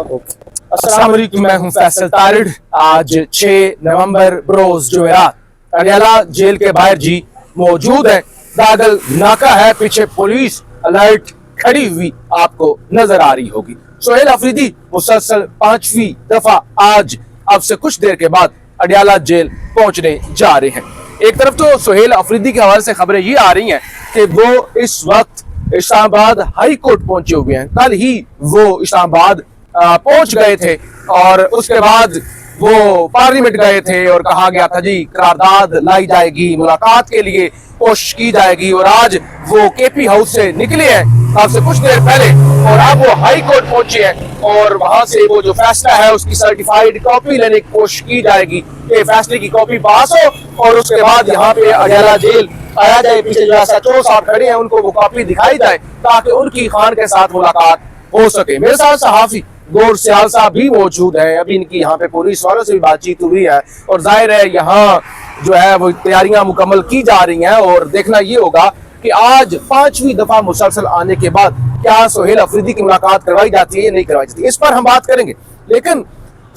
अस्सलाम वालेकुम, मैं हूं फैसल तारिड़। आज 6 नवंबर रोज जुमेरात अडियाला जेल के बाहर जी मौजूद है। दागल नाका है, पीछे पुलिस अलर्ट खड़ी हुई आपको नजर आ रही होगी। सोहेल अफरीदी मुसलसल 5वीं दफा आज अब से कुछ देर के बाद अडियाला जेल पहुंचने जा रहे हैं। एक तरफ तो सोहेल अफरीदी के हवाले से खबरें ये आ रही हैं कि वो इस वक्त इस्लामाबाद हाई कोर्ट पहुंचे हुए हैं। कल ही वो इस्लामाबाद पहुंच गए थे और उसके बाद वो पार्लियामेंट गए थे और कहा गया था जी करारदाद लाई जाएगी, मुलाकात के लिए कोशिश की जाएगी। और आज वो केपी हाउस से निकले हैं अब से कुछ देर पहले और अब वो हाई कोर्ट पहुंचे हैं और वहां से वो जो फैसला है उसकी सर्टिफाइड कॉपी लेने की कोशिश की जाएगी कि फैसले की कॉपी पास हो और उसके बाद यहाँ पे अडियाला जेल आया जाए। पीछे जो SHO साहब खड़े हैं उनको वो कॉपी दिखाई जाए ताकि उनकी खान के साथ मुलाकात हो सके। मेरे साथ सहाफी गौर सियाल साहब भी मौजूद हैं। अभी इनकी यहाँ पे पुलिस वालों से भी बातचीत हुई है और जाहिर है यहाँ जो है वो तैयारियां मुकम्मल की जा रही हैं और देखना ये होगा कि आज 5वीं दफा मुसलसल आने के बाद क्या सोहेल अफरीदी की मुलाकात करवाई जाती है या नहीं करवाई जाती है, इस पर हम बात करेंगे। लेकिन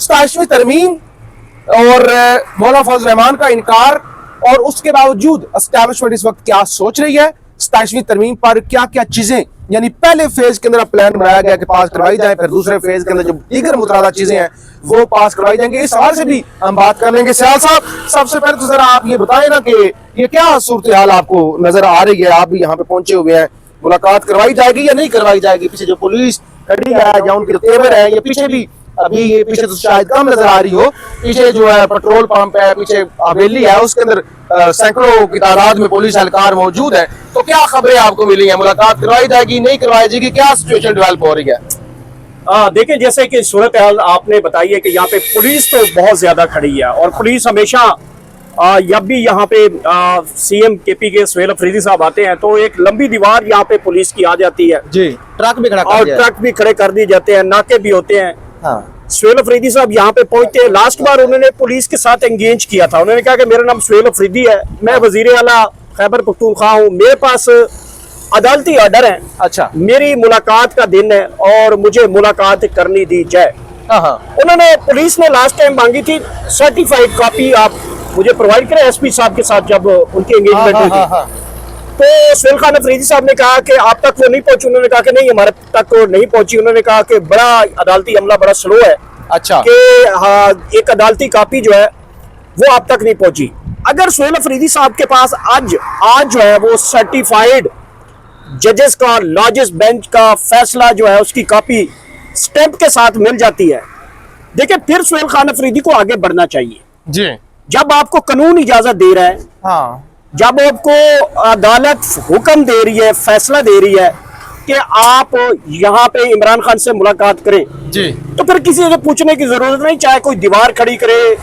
27वीं तरमीम और मौलाना फजल रहमान का इनकार और उसके बावजूद एस्टैब्लिशमेंट इस वक्त क्या सोच रही है, 27वीं तरमीम पर क्या क्या चीजें यानी पहले फेज के अंदर प्लान बनाया गया कि पास करवाई जाए, फिर दूसरे फेज के अंदर जो दीगर मुतरादा चीजें हैं वो पास करवाई जाएंगे। इस सवाल से भी हम बात कर लेंगे। सियाल साहब, सबसे पहले तो जरा आप ये बताएं ना कि ये क्या सूरत हाल आपको नजर आ रही है? आप भी यहाँ पे पहुंचे हुए हैं, मुलाकात करवाई जाएगी या नहीं करवाई जाएगी? पीछे जो पुलिस खड़ी है या उनके जो तेवर है, ये पीछे भी अभी ये पीछे तो शायद कम नजर आ रही हो, पीछे जो है पेट्रोल पंप है, पीछे हवेली है, उसके अंदर सैकड़ों की तादाद में पुलिस एहलकार मौजूद है। तो क्या खबरें आपको मिली है? मुलाकात करवाई जाएगी, नहीं करवाई जाएगी, क्या सिचुएशन डेवलप हो रही है? देखिए, जैसे कि सूरत हाल आपने बताई है कि यहाँ पे पुलिस तो बहुत ज्यादा खड़ी है और पुलिस हमेशा जब भी यहाँ पे CM KP के सोहेल अफरीदी साहब आते हैं तो एक लंबी दीवार यहाँ पे पुलिस की आ जाती है जी, ट्रक भी खड़ा और ट्रक भी खड़े कर दिए जाते हैं, नाके भी होते हैं। हाँ। सोहेल अफरीदी साहब यहाँ पे पहुंचते हैं। लास्ट बार उन्होंने पुलिस के साथ एंगेज किया था, उन्होंने कहा कि मेरा नाम सोहेल अफरीदी है, मैं वजीर आला खैबर पख्तूनख्वा हूँ, मेरे पास अदालती ऑर्डर है, अच्छा, मेरी मुलाकात का दिन है और मुझे मुलाकात करनी दी जाए। उन्होंने पुलिस ने लास्ट टाइम मांगी थी सर्टिफाइड कॉपी, आप मुझे प्रोवाइड करें SP साहब के साथ जब उनकी एंगेजमेंट हुई थी। तो सोहेल खान अफरीदी साहब ने कहा कि आप तक वो नहीं पहुंची। उन्होंने कहा कि नहीं, हमारे तक वो नहीं पहुंची। उन्होंने कहा कि बड़ा अदालती अमला बड़ा स्लो है, अच्छा, कि हाँ, एक अदालती कॉपी जो है वो आप तक नहीं पहुंची। अगर सोहेल अफरीदी साहब के पास आज जो है वो सर्टिफाइड जजेस का, लार्जेस्ट बेंच का फैसला जो है उसकी कॉपी स्टैंप के साथ मिल जाती है, देखिए फिर सोहेल खान अफरीदी को आगे बढ़ना चाहिए जी। जब आपको कानून इजाजत दे रहा है, हाँ, जब आपको अदालत हुक्म दे रही है, फैसला दे रही है कि आप यहाँ पे इमरान खान से मुलाकात करें जी, तो फिर किसी से पूछने की जरूरत नहीं, चाहे कोई दीवार खड़ी करे,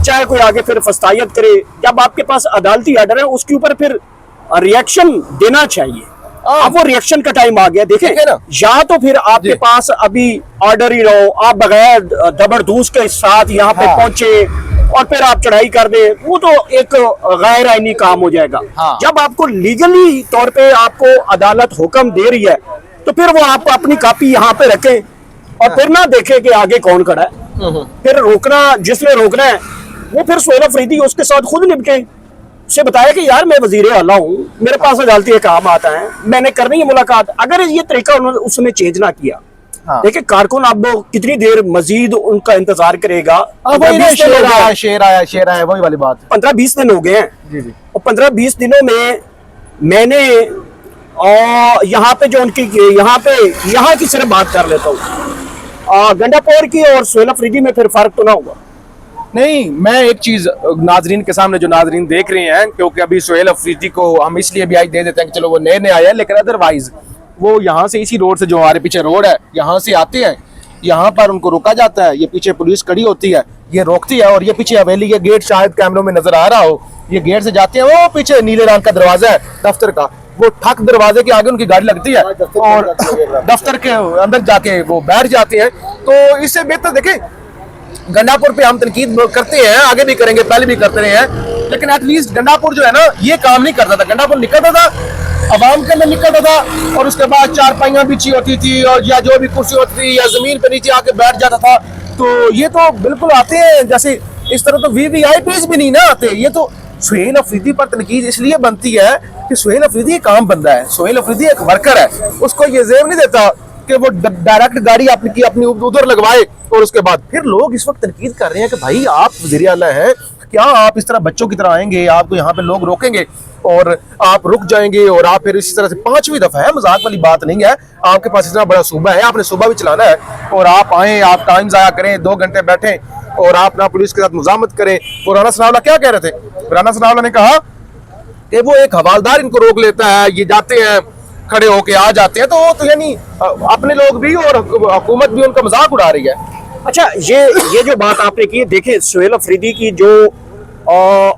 चाहे कोई आगे फिर फस्तायत करे। जब आपके पास अदालती ऑर्डर है उसके ऊपर फिर रिएक्शन देना चाहिए। अब वो रिएक्शन का टाइम आ गया। देखें, या तो फिर आपके पास अभी ऑर्डर ही रहो, आप बगैर दबरदूस के साथ यहाँ पे पहुंचे और फिर आप चढ़ाई कर दे, वो तो एक गैर आईनी काम हो जाएगा। जब आपको लीगली तौर पे आपको अदालत हुक्म दे रही है तो फिर वो आप अपनी कॉपी यहाँ पे रखें और फिर ना देखें कि आगे कौन खड़ा है। फिर रोकना, जिसने रोकना है वो फिर सोहेल अफरीदी उसके साथ खुद निपटे, उसे बताया कि यार मैं वजीर आला हूँ, मेरे पास अदालती काम आता है, मैंने करनी है मुलाकात। अगर ये तरीका उसने चेंज ना किया, देखिए कारकुन अब कितनी देर मजीद उनका इंतजार करेगा। शेर आया वही वाली बात, 15-20 दिन हो गए हैं और 15-20 दिनों में मैंने यहाँ पे जो उनकी यहाँ की सिर्फ बात कर लेता हूँ, गंडापुर की और सोहेल अफरीदी में फिर फर्क तो ना होगा। नहीं, मैं एक चीज नाजरीन के सामने, जो नाजरीन देख रहे हैं, क्योंकि अभी सोहेल अफरीदी को हम इसलिए भी आज दे देते हैं कि चलो वो नए आए हैं, लेकिन अदरवाइज वो यहाँ से इसी रोड से, जो हमारे पीछे रोड है, यहाँ से आते हैं, यहाँ पर उनको रोका जाता है, ये पीछे पुलिस खड़ी होती है, ये रोकती है और ये पीछे हवेली के गेट शायद कैमरों में नजर आ रहा हो, ये गेट से जाते हैं, वो पीछे नीले रंग का दरवाजा है दफ्तर का, वो ठक दरवाजे के आगे उनकी गाड़ी लगती है और दफ्तर के अंदर जाके वो बैठ जाते हैं। तो इससे बेहतर देखें, गंडापुर पे हम तनकीद करते हैं, आगे भी करेंगे, पहले भी करते रहे हैं, लेकिन एटलीस्ट गंडापुर जो है ना ये काम नहीं करता था। गंडापुर निकलता था, आवाम के अंदर निकलता था और उसके बाद चारपाइयां बिछी होती थी और या जो भी कुर्सी होती थी या जमीन पे नीचे आके बैठ जाता था। तो ये तो बिल्कुल आते हैं जैसे इस तरह तो VVIPs भी नहीं ना आते। ये तो सुहेल अफरीदी पर तनकीद इसलिए बनती है कि सुहेल अफरीदी एक आम बंदा है, सुहेल अफरीदी एक वर्कर है, उसको ये जेब नहीं देता कि वो डायरेक्ट गाड़ी अपनी उधर लगवाए। और उसके बाद फिर लोग इस वक्त तनकीद कर रहे हैं कि भाई आप वज़ीर आला हैं, क्या आप इस तरह बच्चों की तरह आएंगे, आपको यहाँ पे लोग रोकेंगे और आप रुक जाएंगे और आप फिर इसी तरह से 5वीं दफा है, मजाक वाली बात नहीं है, आपके पास इतना बड़ा सूबा है, आपने सूबा भी चलाना है और आप आए, आप टाइम जाया करें, 2 घंटे बैठे और आप ना पुलिस के साथ मुजामत करें। और राना सनाउल्लाह क्या कह रहे थे? राना सनाउल्लाह ने कहा कि वो एक हवालदार इनको रोक लेता है, ये जाते हैं खड़े होके आ जाते हैं, तो यानी अपने लोग भी और हुकूमत भी उनका मजाक उड़ा रही है। अच्छा, ये जो बात आपने की, देखें सुहेल अफरीदी की जो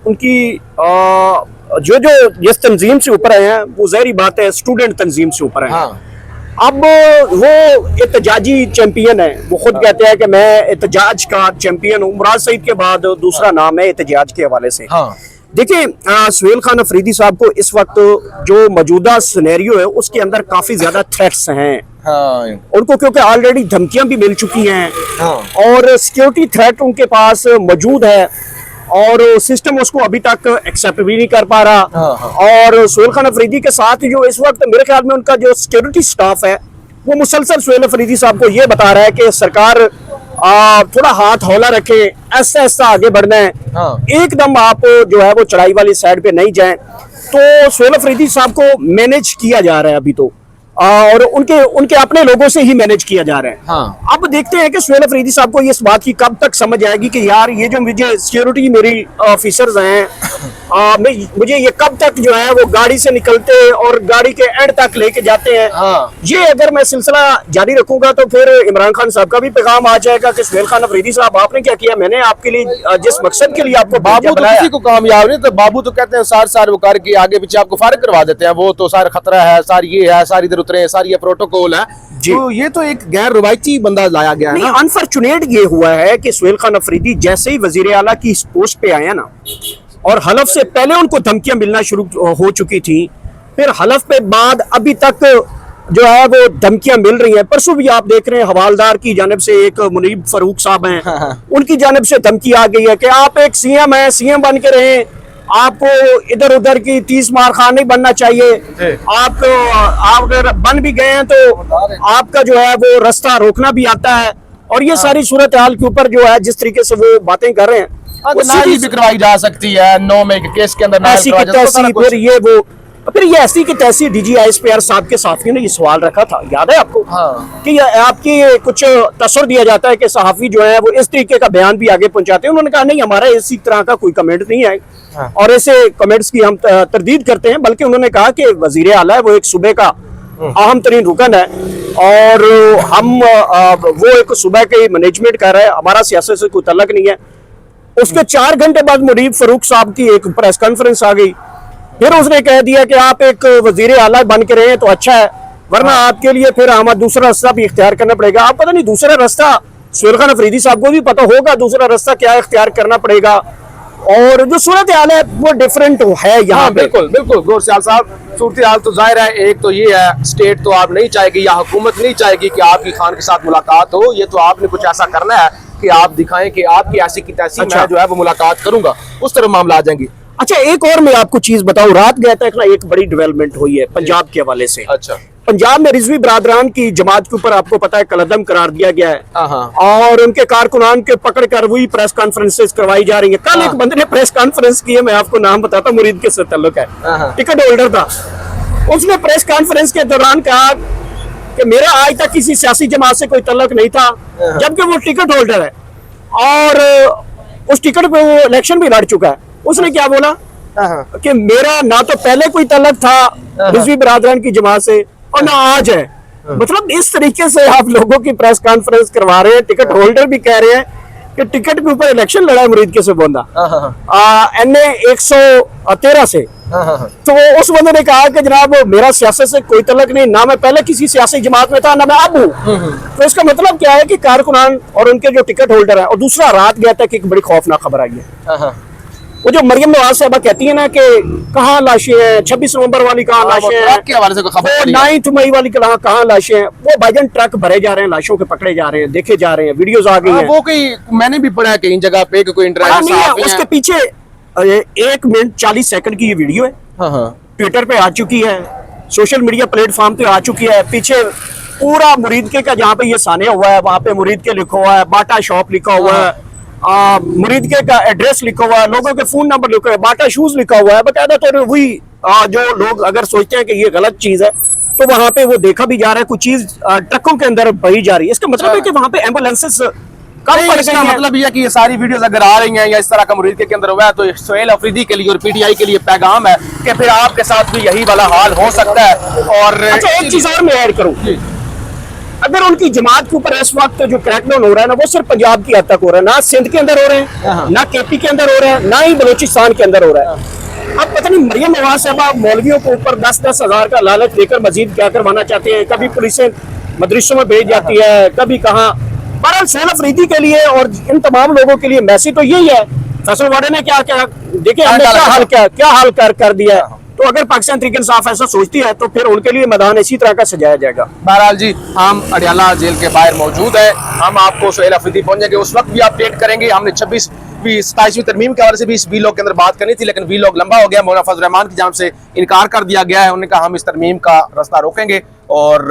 उनकी जो जिस तंजीम से ऊपर आए हैं वो ज़ाहिर बात है स्टूडेंट तंजीम से ऊपर आए हैं। हाँ। अब वो एहतजाजी चैंपियन है, वो खुद कहते हैं कि मैं एहतजाज का चैंपियन हूँ। मुराद सईद के बाद दूसरा नाम है एहतजाज के हवाले से। हाँ। देखिए सुहेल खान अफरीदी साहब को इस वक्त जो मौजूदा सिनेरियो है उसके अंदर काफी ज्यादा थ्रेट्स हैं। हाँ। उनको क्योंकि ऑलरेडी धमकियां भी मिल चुकी हैं। हाँ। और सिक्योरिटी थ्रेट उनके पास मौजूद है और सिस्टम उसको अभी तक एक्सेप्ट भी नहीं कर पा रहा। हाँ। और सुहेल खान अफरीदी के साथ जो इस वक्त मेरे ख्याल में उनका जो सिक्योरिटी स्टाफ है वो मुसलसल सुहेल अफरीदी साहब को ये बता रहा है कि सरकार थोड़ा हाथ हौला रखे, ऐसा ऐसा आगे बढ़ना है। हाँ। एकदम आप जो है वो चढ़ाई वाली साइड पे नहीं जाएं। तो सुहेल अफरीदी साहब को मैनेज किया जा रहा है अभी तो, और उनके अपने लोगों से ही मैनेज किया जा रहा है। हाँ। अब देखते हैं कि सुहेल अफरीदी साहब को इस बात की कब तक समझ आएगी कि यार ये जो मुझे सिक्योरिटी मेरी ऑफिसर्स हैं, मुझे ये कब तक जो है वो गाड़ी से निकलते और गाड़ी के एंड तक लेके जाते हैं। हाँ। ये अगर मैं सिलसिला जारी रखूंगा तो फिर इमरान खान साहब का भी पैगाम आ जाएगा कि सुहेल खान अफरीदी साहब आपने क्या किया, मैंने आपके लिए जिस मकसद के लिए आपको बाबू तो किसी को कामयाब नहीं, तो बाबू तो कहते हैं सार वो करके आगे पीछे आपको फारिग करवा देते हैं, वो तो सारा खतरा है, सारी ये है, सारी इधर उतरे, सारी ये प्रोटोकॉल है। तो ये तो एक गैर रवायती बंदा लाया गया है ना। अनफॉर्चुनेट ये हुआ है कि सुहेल खान अफरीदी जैसे ही वजीर आला की इस पोस्ट पे आया ना, और हलफ से पहले उनको धमकियां मिलना शुरू हो चुकी थी, फिर हलफ पे बाद अभी तक जो है वो धमकियां मिल रही हैं। परसों भी आप देख रहे हैं हवालदार की जानिब से एक मुनीब फरूक साहब हैं, उनकी जानिब से धमकी आ गई है कि आप एक सीएम हैं, सीएम बन के रहें, आपको इधर उधर की 30 मार खान नहीं बनना चाहिए। आप अगर बन भी गए हैं तो आपका जो है वो रास्ता रोकना भी आता है। और ये सारी सूरत हाल के ऊपर जो है जिस तरीके से वो बातें कर रहे हैं, नाली भी करवाई जा सकती है 9 में केस के अंदर, ऐसी की तैसी, फिर ये ऐसी की तैसी डीजी ISPR साहब के साफियों ने ये सवाल रखा था, याद है आपको? हाँ। कि आपकी कुछ तसर दिया जाता है कि सहाफी जो है वो इस तरीके का बयान भी आगे पहुंचाते हैं। उन्होंने कहा नहीं, हमारा इसी तरह का कोई कमेंट नहीं है। हाँ। और ऐसे कमेंट्स की हम तरदीद करते हैं, बल्कि उन्होंने कहा कि वजीर आला है वो एक सूबे का अहम तरीन रुकन है और हम वो एक सूबे के मैनेजमेंट कर रहे हैं, हमारा सियासत से कोई तल्लक नहीं है। उसके 4 घंटे बाद मुनीब फरूक साहब की एक प्रेस कॉन्फ्रेंस आ गई, फिर उसने कह दिया कि आप एक वजीर आला बन के रहे तो अच्छा है, वरना आपके लिए फिर हमारा दूसरा रास्ता भी इख्तियार करना पड़ेगा। आप पता नहीं दूसरा रास्ता, सुहेल खान अफरीदी साहब को भी पता होगा दूसरा रास्ता क्या इख्तियार करना पड़ेगा। और जो सूरत हाल है वो डिफरेंट है यहाँ। बिल्कुल बिल्कुल गौर सियाल साहब, सूरत हाल तो जाहिर है, एक तो ये है स्टेट तो आप नहीं चाहेगी या हुकूमत नहीं चाहेगी कि आपकी खान के साथ मुलाकात हो। ये तो आपने कुछ ऐसा करना है कि आप दिखाएं कि आपकी ऐसी की तैसी मैं जो है वो मुलाकात करूंगा, उस तरह मामला आ जाएंगे। अच्छा, एक और मैं आपको चीज बताऊं, रात गया तक ना एक बड़ी डेवलपमेंट हुई है पंजाब के हवाले से। अच्छा। पंजाब में रिजवी बरादरान की जमात के ऊपर आपको पता है कलअदम करार दिया गया है। हाँ। और उनके कारकुनान के पकड़ कर वही प्रेस कॉन्फ्रेंसेस करवाई जा रही है। कल एक बंदे ने प्रेस कॉन्फ्रेंस की है, मैं आपको नाम बताता हूं, मुरीद के साथ ताल्लुक है, टिकट होल्डर था। उसने प्रेस कॉन्फ्रेंस के दौरान कहा कि मेरा आज तक किसी सियासी जमात से कोई ताल्लुक नहीं था, जबकि वो टिकट होल्डर है और उस टिकट पे वो इलेक्शन भी लड़ चुका है। उसने क्या बोला कि मेरा ना तो पहले कोई ताल्लुक था रिजवी बरादरान की जमात से और ना आज है। मतलब इस तरीके से आप लोगों की प्रेस कॉन्फ्रेंस करवा रहे हैं, टिकट होल्डर भी कह रहे हैं कि टिकट के ऊपर इलेक्शन लड़ा है मुरीद के से बोंदा NA 113 से। तो उस बंदे ने कहा कि जनाब मेरा सियासत से कोई तल्लक नहीं, ना मैं पहले किसी सियासी जमात में था ना मैं अब हूँ। तो इसका मतलब क्या है कि कारकुनान और उनके जो टिकट होल्डर है। और दूसरा, रात गया तक एक बड़ी खौफनाक खबर आई है। वो जो मरियम नवाज साहबा कहती है ना कि कहाँ लाशें हैं, 26 नवंबर वाली कहाँ लाशें हैं, ट्रक के हवाले से कोई खबर वो नहीं है। 9 मई वाली कहाँ लाशें हैं, वो भाईजान ट्रक भरे जा रहे हैं, लाशों के पकड़े जा रहे हैं, देखे जा रहे हैं, वीडियोस आ गई हैं। वो कोई मैंने भी पढ़ा है कहीं जगह पे कि कोई पता नहीं है, इंटरव्यू उसके पीछे 1 मिनट 40 सेकंड की ये वीडियो है, हाँ हाँ ट्विटर पे आ चुकी है, सोशल मीडिया प्लेटफॉर्म पे आ चुकी है। पीछे पूरा मुरीदके का जहाँ पे ये सानिया हुआ है वहां पे मुरीदके लिखा हुआ है, बाटा शॉप लिखा हुआ है, मुरीदके का एड्रेस लिखा हुआ है, लोगों के फोन नंबर लिखा हुआ है, बाटा शूज लिखा हुआ है बकायदा। तो वही जो लोग अगर सोचते हैं कि ये गलत चीज है तो वहां पे वो देखा भी जा रहा है, कुछ चीज ट्रकों के अंदर बही जा रही है। इसका मतलब है कि वहां पे एम्बुलेंसेस कम पड़ इसका गई हैं। मतलब ये है कि ये सारी वीडियोस अगर आ रही हैं या इस तरह का मुरीद के अंदर हुआ है तो सोहेल अफरीदी के लिए और पीटीआई के लिए पैगाम है कि फिर आपके साथ भी यही वाला हाल हो सकता है। और अच्छा, एक चीज और मैं ऐड करूं, अगर उनकी जमात के ऊपर इस वक्त जो क्रैकडाउन हो रहा है ना, वो सिर्फ पंजाब की हद तक हो रहा है, ना सिंध के अंदर हो रहे हैं, ना केपी के अंदर हो रहे हैं, ना ही बलूचिस्तान के अंदर हो रहा है। अब पता नहीं मरियम नवाज साहबा मौलवियों के ऊपर 10-10 हजार का लालच देकर मजीद क्या करवाना चाहते हैं। कभी पुलिसें मदरसों में भेज जाती है, कभी कहाँ। बहरहाल सोहेल अफरीदी के लिए और इन तमाम लोगों के लिए मैसेज तो यही है, फैसल वाडे ने क्या क्या देखिए हमने क्या हाल कर दिया है। तो अगर पाकिस्तान तहरीक इंसाफ ऐसा सोचती है तो फिर उनके लिए मैदान इसी तरह का सजाया जाएगा। बहरहाल जी, हम अडियाला जेल के बाहर मौजूद है, हम आपको सोहेल अफरीदी पहुंचेंगे उस वक्त भी अपडेट करेंगे। हमने 27वीं तरमीम के हवाले से भी इस वीलॉग के अंदर बात करनी थी, लेकिन वीलॉग लंबा हो गया। मौलाना फजल रहमान की जानिब से इनकार कर दिया गया है, उन्होंने कहा हम इस तरमीम का रास्ता रोकेंगे। और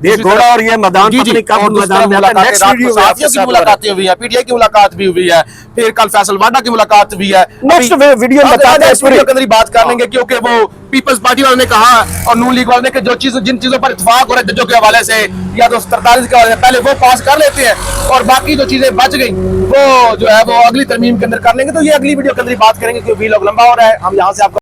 ये घोड़ा और ये मैदान जी, जी, पत्नी कब और दूसरी मैदान तरफ में आता है, मुलाकातें, next रात वीडियो को में साथियों आपके की साथ मुलाकातें हुई है, पीटीआई की मुलाकात भी हुई है, फिर कल फैसल वाडा की मुलाकात भी है। नेक्स्ट वीडियो में बताते हैं, इस वीडियो के अंदर ही बात कर लेंगे, क्योंकि वो पीपल्स पार्टी वालों ने कहा और नून लीग वालों ने कि जिन चीजों पर इत्तेफाक हो रहे थे, जजों के हवाले से या तो 43 के हवाले से, पहले वो पास कर लेते हैं और बाकी जो चीजें बच गई वो जो है वो अगली तरमीम के अंदर कर लेंगे। तो ये अगली वीडियो के अंदर ही बात करेंगे, क्योंकि वीलॉग लंबा हो रहा है। हम यहाँ से आपको